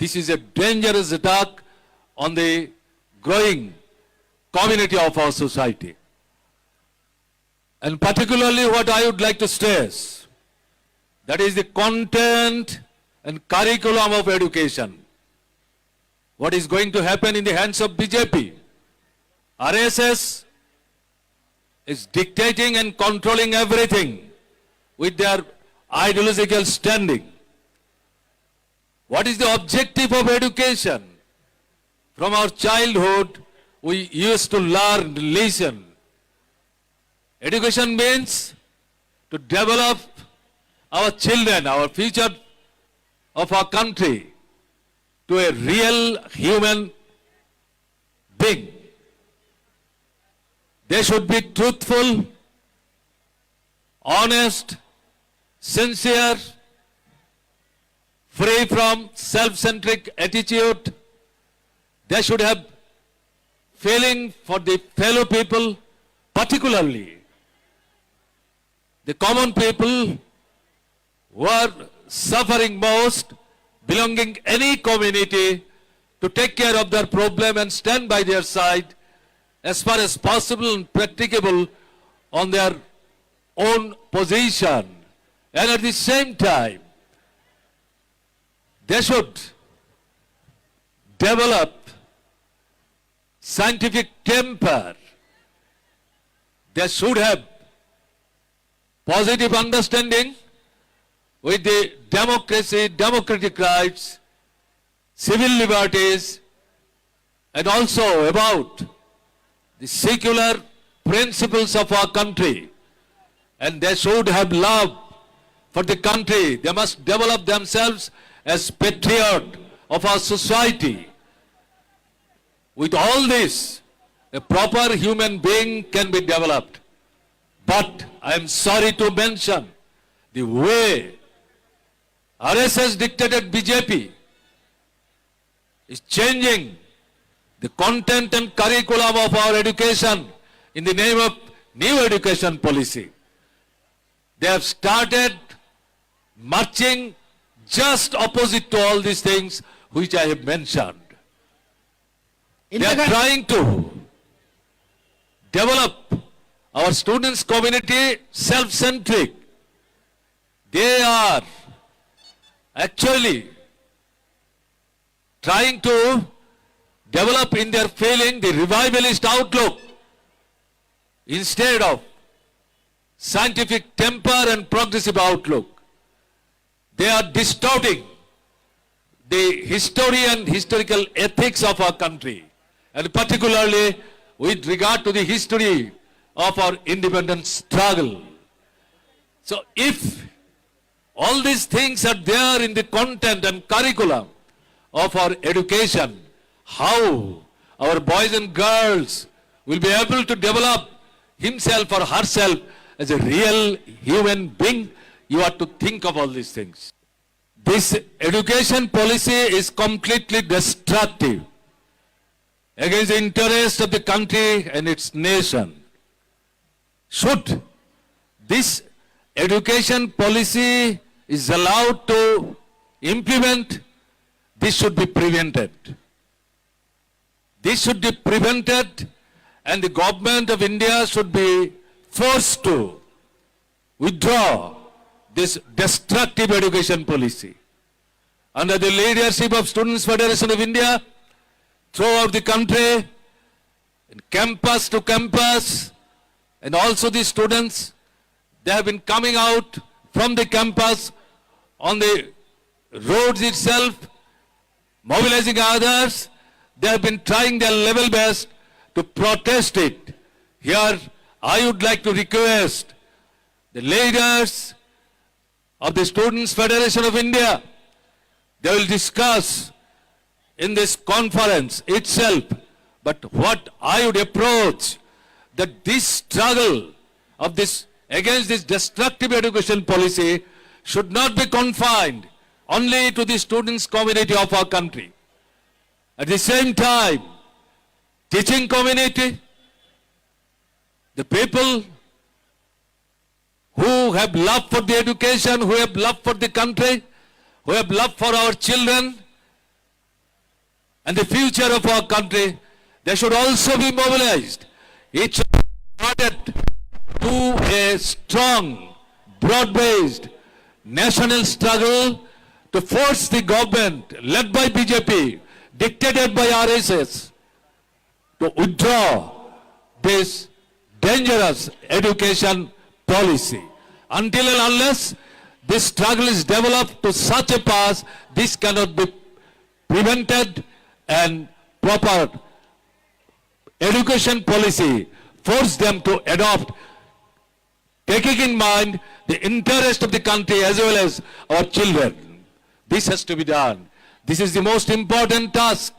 This is a dangerous attack on the growing community of our society. And particularly what I would like to stress, that is the content and curriculum of education. What is going to happen in the hands of BJP? RSS is dictating and controlling everything with their ideological standing. What is the objective of education? From our childhood, we used to learn, listen. Education means to develop our children, our future of our country, to a real human being. They should be truthful, honest, sincere, free from self-centric attitude. They should have feeling for the fellow people, particularly the common people who are suffering most, belonging any community, to take care of their problem and stand by their side as far as possible and practicable on their own position. And at the same time, they should develop scientific temper. They should have positive understanding with the democracy, democratic rights, civil liberties, and also about the secular principles of our country. And they should have love for the country. They must develop themselves as patriots of our society. With all this, a proper human being can be developed. But I am sorry to mention the way RSS dictated BJP is changing the content and curriculum of our education in the name of new education policy. They have started marching just opposite to all these things which I have mentioned. They are trying to develop our students' community self-centric. They are actually trying to develop in their feeling the revivalist outlook instead of scientific temper and progressive outlook. They are distorting the history and historical ethics of our country, and particularly with regard to the history of our independence struggle. So if all these things are there in the content and curriculum of our education, how our boys and girls will be able to develop himself or herself as a real human being? You have to think of all these things. This education policy is completely destructive against the interest of the country and its nation. Should this education policy is allowed to implement, this should be prevented. This should be prevented, and the government of India should be forced to withdraw this destructive education policy. Under the leadership of Students' Federation of India, throughout the country, campus to campus, and also the students, they have been coming out from the campus on the roads itself, mobilizing others. They have been trying their level best to protest it. Here, I would like to request the leaders of the Students' Federation of India, they will discuss in this conference itself, but what I would approach, that this struggle of this against this destructive education policy should not be confined only to the students' community of our country. At the same time, teaching community, the people who have love for the education, who have love for the country, who have love for our children, and the future of our country, they should also be mobilized. It should be started to a strong, broad-based national struggle to force the government led by BJP, dictated by RSS, to withdraw this dangerous education policy. Until and unless this struggle is developed to such a pass, this cannot be prevented, and proper education policy force them to adopt, taking in mind the interest of the country as well as our children. This has to be done. This is the most important task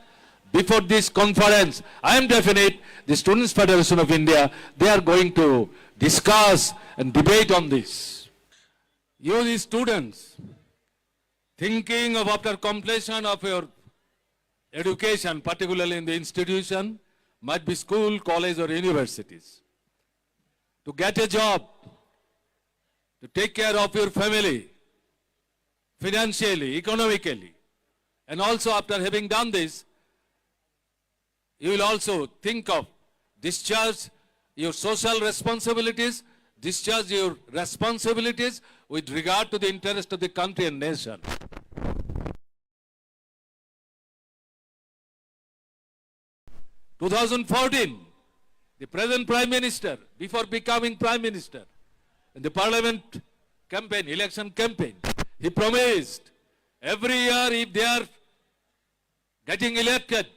before this conference. I am definite the Students' Federation of India, they are going to discuss and debate on this. You, the students, thinking of after completion of your education, particularly in the institution, might be school, college or universities, to get a job, to take care of your family, financially, economically, and also after having done this, you will also think of discharge your social responsibilities, discharge your responsibilities with regard to the interest of the country and nation. In 2014, the present Prime Minister, before becoming Prime Minister, in the Parliament campaign, election campaign, he promised every year if they are getting elected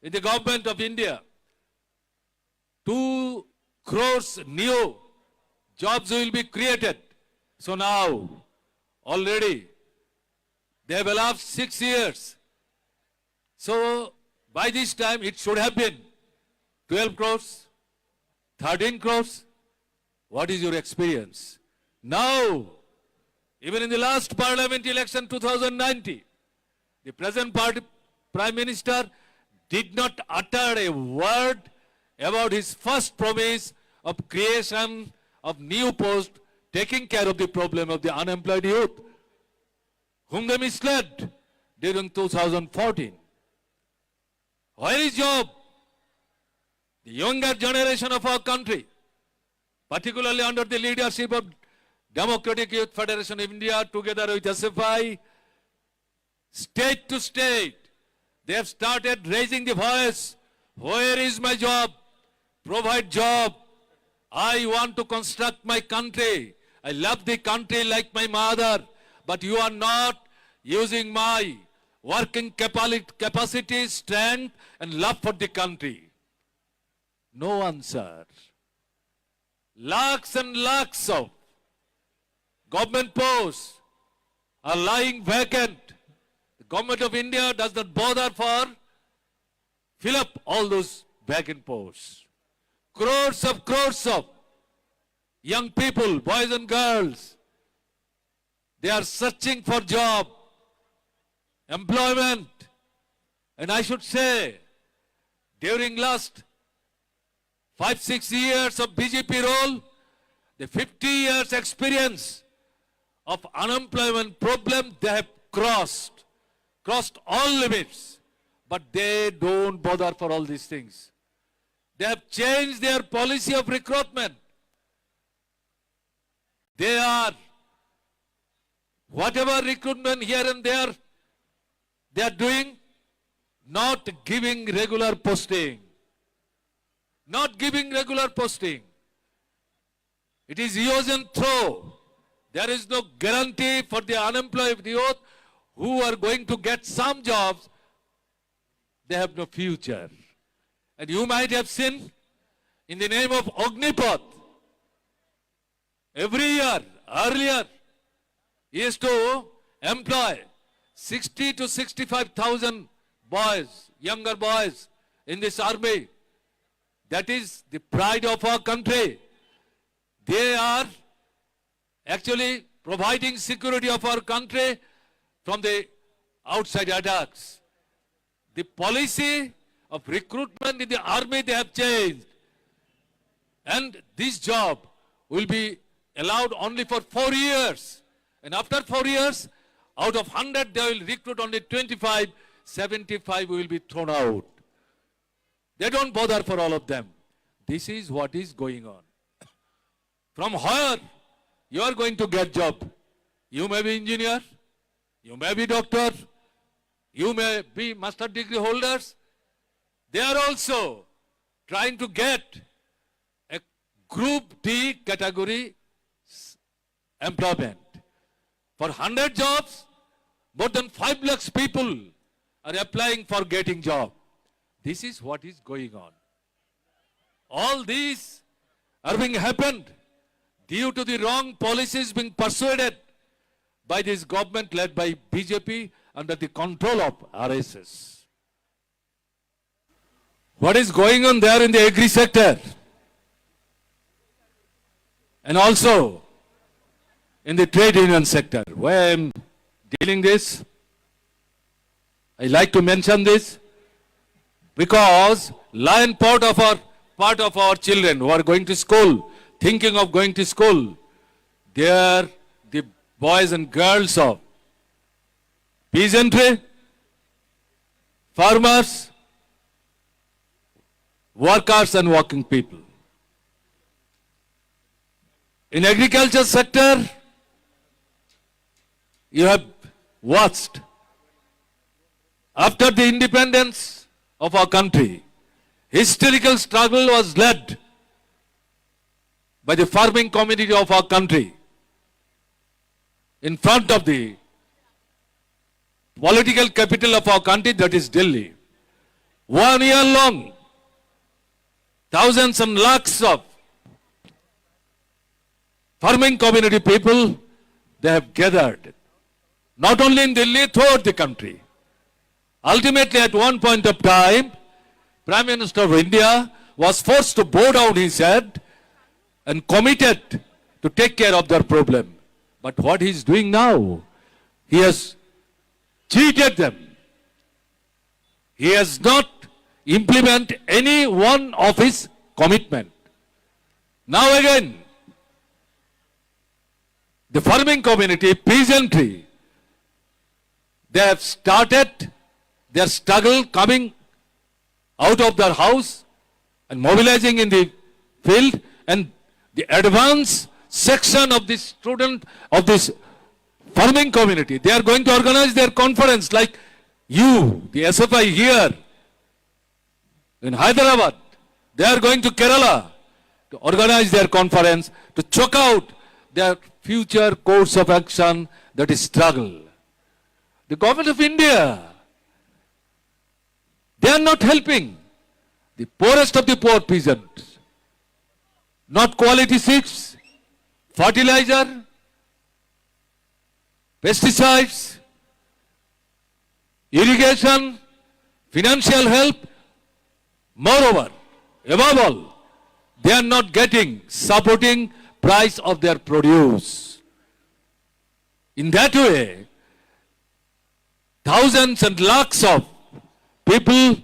in the government of India, 2 crores new jobs will be created. So now, already, they have elapsed 6 years. So, by this time, it should have been 12 crores, 13 crores. What is your experience? Now, even in the last parliament election 2019, the present Prime Minister did not utter a word about his first promise of creation of new posts, taking care of the problem of the unemployed youth, whom they misled during 2014. Where is job? The younger generation of our country, particularly under the leadership of Democratic Youth Federation of India, together with SFI, state to state, they have started raising the voice. Where is my job? Provide job. I want to construct my country. I love the country like my mother, but you are not using my working capacity, strength, and love for the country. No answer. Lakhs and lakhs of government posts are lying vacant. The government of India does not bother for fill up all those vacant posts. Crores of young people, boys and girls, they are searching for job, employment. And I should say, during last 5-6 years of BJP rule, the 50 years experience of unemployment problem, they have crossed all limits. But they don't bother for all these things. They have changed their policy of recruitment. They are, whatever recruitment here and there, they are doing, not giving regular posting. Not giving regular posting. It is use and throw. There is no guarantee for the unemployed youth who are going to get some jobs. They have no future. And you might have seen, in the name of Agnipath, every year, earlier, he used to employ 60 to 65,000 boys, younger boys in this army. That is the pride of our country. They are actually providing security of our country from the outside attacks. The policy of recruitment in the army, they have changed. And this job will be allowed only for 4 years. And after 4 years, out of 100, they will recruit only 25. 75 will be thrown out. They don't bother for all of them. This is what is going on. From where you are going to get job? You may be engineer, you may be doctor, you may be master degree holders. They are also trying to get a group D category employment. For 100 jobs, more than 5 lakhs people are applying for getting job. This is what is going on. All these are being happened due to the wrong policies being persuaded by this government led by BJP under the control of RSS. What is going on there in the agri sector? And also in the trade union sector, where I am dealing this, I like to mention this because lion part of our children who are going to school, thinking of going to school, they are the boys and girls of peasantry, farmers, workers and working people. In agriculture sector, you have watched after the independence of our country, historical struggle was led by the farming community of our country in front of the political capital of our country, that is Delhi. 1 year long, thousands and lakhs of farming community people, they have gathered, not only in Delhi, throughout the country. Ultimately, at one point of time, Prime Minister of India was forced to bow down his head and committed to take care of their problem. But what he is doing now, he has cheated them. He has not implemented any one of his commitment. Now again, the farming community, peasantry, they have started their struggle, coming out of their house and mobilizing in the field, and the advanced section of this student of this farming community, they are going to organize their conference like you, the SFI here in Hyderabad. They are going to Kerala to organize their conference to choke out their future course of action, that is struggle. The government of India, they are not helping the poorest of the poor peasants. Not quality seeds, fertilizer, pesticides, irrigation, financial help. Moreover, above all, they are not getting supporting price of their produce. In that way, thousands and lakhs of people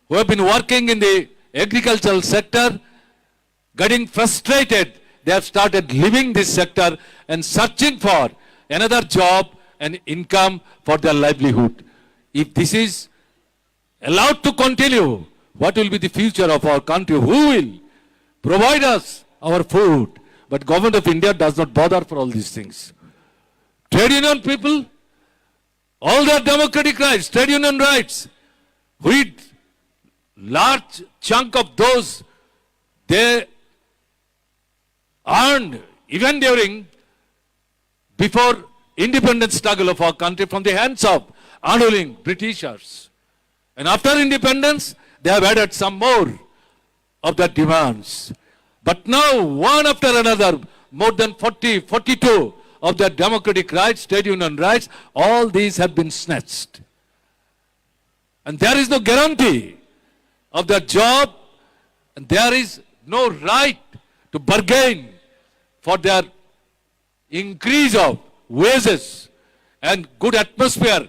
who have been working in the agricultural sector, getting frustrated, they have started leaving this sector and searching for another job and income for their livelihood. If this is allowed to continue, what will be the future of our country? Who will provide us our food? But government of India does not bother for all these things. Trade union people, all their democratic rights, trade union rights, with large chunk of those they earned even during before independent struggle of our country from the hands of unwilling Britishers. And after independence, they have added some more of their demands. But now, one after another, more than 42 of their democratic rights, trade union rights, all these have been snatched. And there is no guarantee of their job, and there is no right to bargain for their increase of wages and good atmosphere,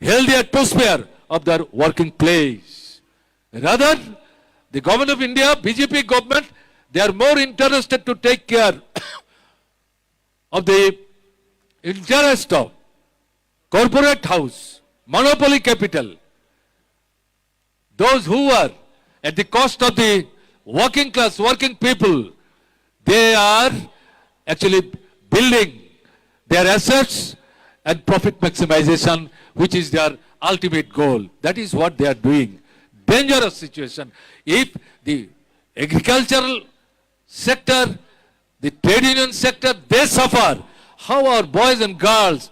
healthy atmosphere of their working place. Rather, the government of India, BJP government, they are more interested to take care of the interest of corporate house, monopoly capital. Those who are at the cost of the working class, working people, they are actually building their assets and profit maximization, which is their ultimate goal. That is what they are doing. Dangerous situation. If the agricultural sector, the trade union sector, they suffer, how our boys and girls,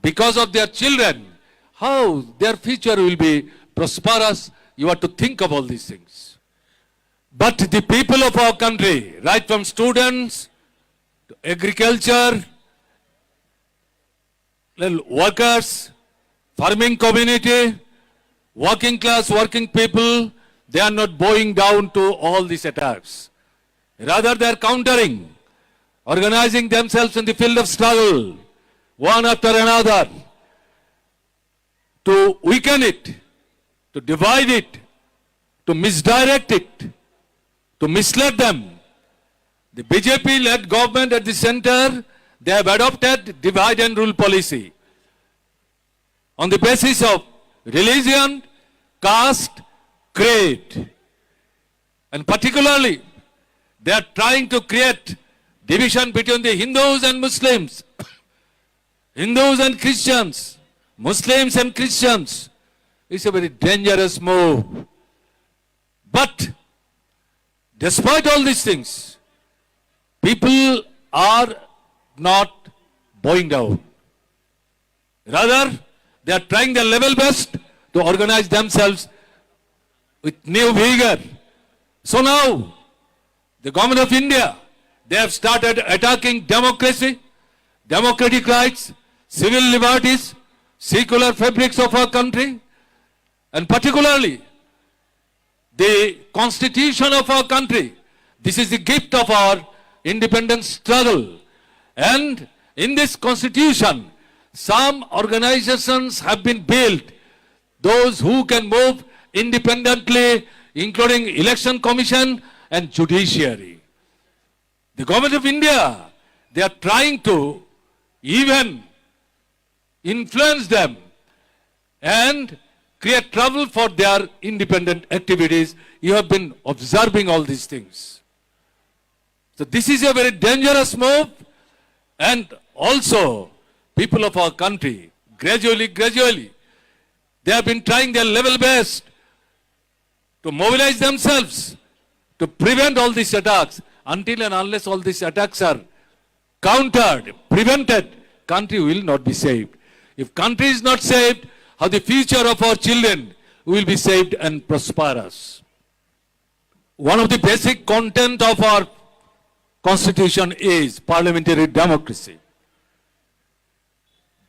because of their children, how their future will be prosperous? You have to think of all these things. But the people of our country, right from students to agriculture, workers, farming community, working class, working people, they are not bowing down to all these attacks. Rather, they are countering, organizing themselves in the field of struggle, one after another, to weaken it, to divide it, to misdirect it, to mislead them. The BJP-led government at the center, they have adopted divide and rule policy on the basis of religion, caste, creed. And particularly, they are trying to create division between the Hindus and Muslims, Hindus and Christians, Muslims and Christians. It's a very dangerous move. But despite all these things, people are not bowing down. Rather, they are trying their level best to organize themselves with new vigor. So now, the government of India, they have started attacking democracy, democratic rights, civil liberties, secular fabrics of our country, and particularly the constitution of our country. This is the gift of our independence struggle. And in this constitution, some organizations have been built, those who can move independently, including election commission and judiciary. The government of India, they are trying to even influence them and create trouble for their independent activities. You have been observing all these things. So this is a very dangerous move, and also people of our country, gradually, they have been trying their level best to mobilize themselves to prevent all these attacks. Until and unless all these attacks are countered, prevented, country will not be saved. If country is not saved, how the future of our children will be saved and prosperous? One of the basic content of our constitution is parliamentary democracy.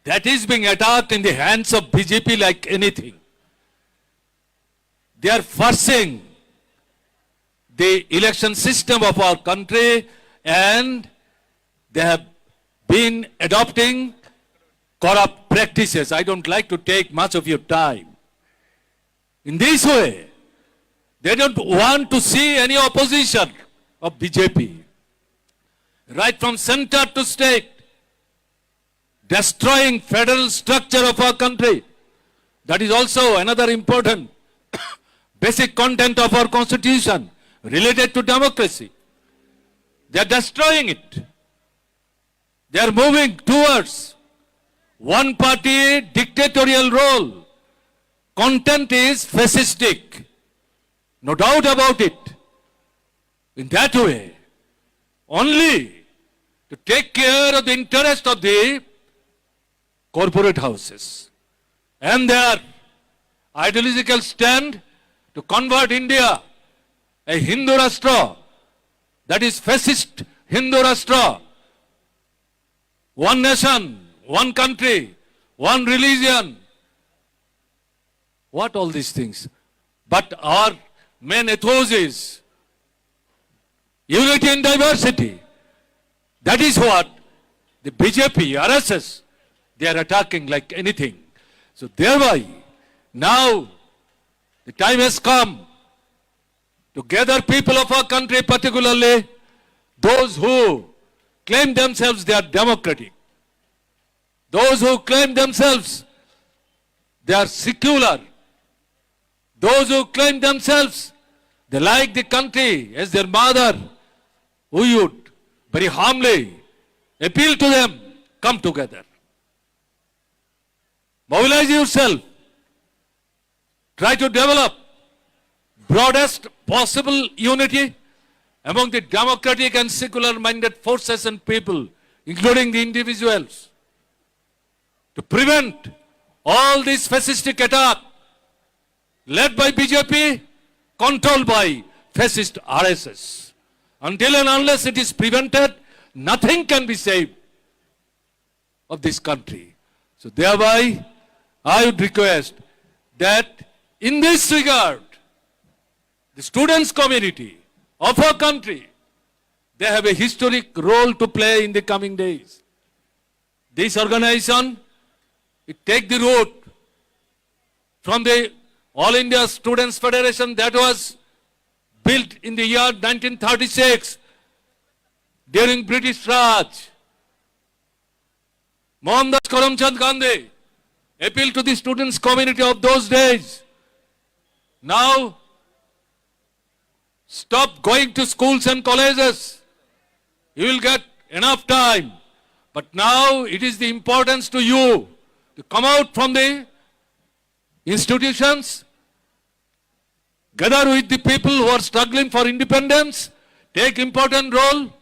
That is being attacked in the hands of BJP like anything. They are forcing the election system of our country, and they have been adopting corrupt practices. I don't like to take much of your time. In this way, they don't want to see any opposition of BJP, right from center to state, destroying federal structure of our country. That is also another important basic content of our constitution related to democracy. They are destroying it. They are moving towards one party dictatorial role. Content is fascistic. No doubt about it. In that way, only to take care of the interest of the corporate houses and their ideological stand to convert India a Hindu Rashtra, that is fascist Hindu Rashtra, one nation, one country, one religion. What all these things? But our main ethos is unity in diversity. That is what the BJP, RSS, they are attacking like anything. So thereby, now the time has come to gather people of our country, particularly those who claim themselves they are democratic, those who claim themselves they are secular. Those who claim themselves, they like the country as their mother, we would very humbly appeal to them, come together. Mobilize yourself. Try to develop broadest possible unity among the democratic and secular-minded forces and people, including the individuals, to prevent all this fascistic attack led by BJP, controlled by fascist RSS. Until and unless it is prevented, nothing can be saved of this country. So thereby, I would request that in this regard, the students' community of our country, they have a historic role to play in the coming days. This organization, it take the route from the All India Students Federation that was built in the year 1936 during British Raj. Mohandas Karamchand Gandhi appealed to the students' community of those days. Now, stop going to schools and colleges. You will get enough time. But now it is the importance to you to come out from the institutions, gather with the people who are struggling for independence, take important role,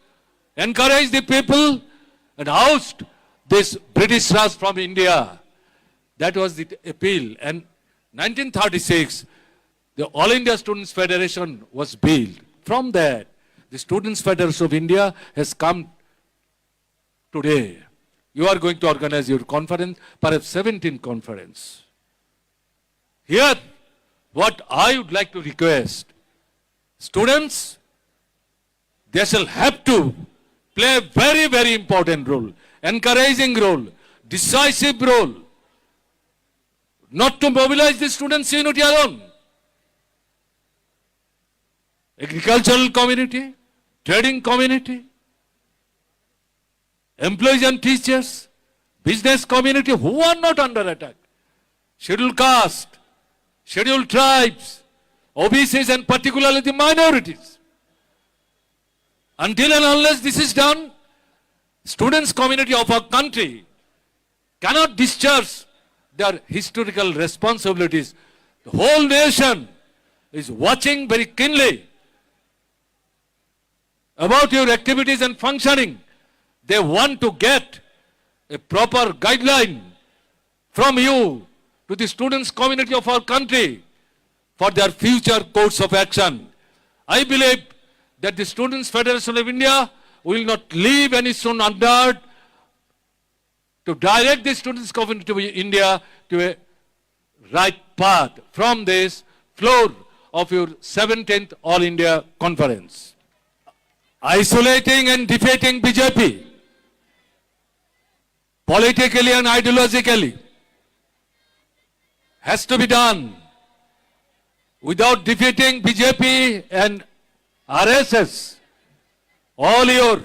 encourage the people, and oust this British Raj from India. That was the appeal. And 1936, the All India Students Federation was built. From that, the Students Federation of India has come today. You are going to organize your conference, perhaps 17th conference. Here, what I would like to request, students, they shall have to play a very, very important role, encouraging role, decisive role, not to mobilize the students' unity alone. Agricultural community, trading community, employees and teachers, business community who are not under attack, scheduled caste, scheduled tribes, OBCs and particularly the minorities. Until and unless this is done, students' community of our country cannot discharge their historical responsibilities. The whole nation is watching very keenly about your activities and functioning. They want to get a proper guideline from you to the students' community of our country for their future course of action. I believe that the Students' Federation of India will not leave any stone unturned to direct the students' community of India to a right path from this floor of your 17th All India Conference. Isolating and defeating BJP politically and ideologically has to be done. Without defeating BJP and RSS, all your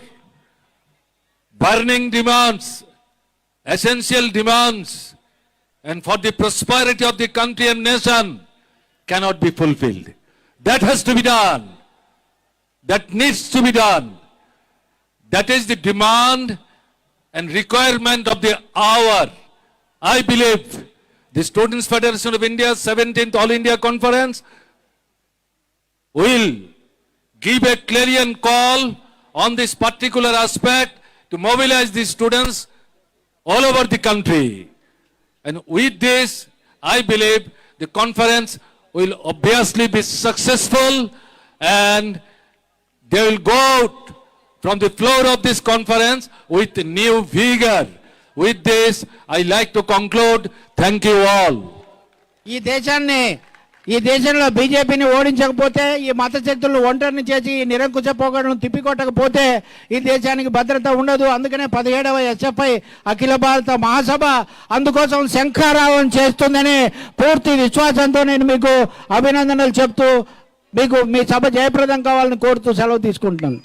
burning demands, essential demands, and for the prosperity of the country and nation cannot be fulfilled. That has to be done. That needs to be done. That is the demand and requirement of the hour. I believe the Students' Federation of India 17th All India Conference will give a clarion call on this particular aspect to mobilize the students all over the country. And with this, I believe the conference will obviously be successful and they will go out from the floor of this conference with new vigor. With this, I like to conclude. Thank you all. ఈ దేశంలో బీజేపీని ఓడించకపోతే, ఈ మత శక్తులను ఒంటరిని చేసి నిరంకుశ పోకడను తిప్పికొట్టకపోతే ఈ దేశానికి భద్రత ఉండదు. అందుకనే 17వ ఎస్ఎఫ్ఐ అఖిల భారత మహాసభ అందుకోసం శంఖారావం చేస్తుందనే పూర్తి విశ్వాసంతో నేను మీకు అభినందనలు చెప్తూ మీకు మీ సభ జయప్రదం కావాలని కోరుతూ సెలవు తీసుకుంటున్నాను.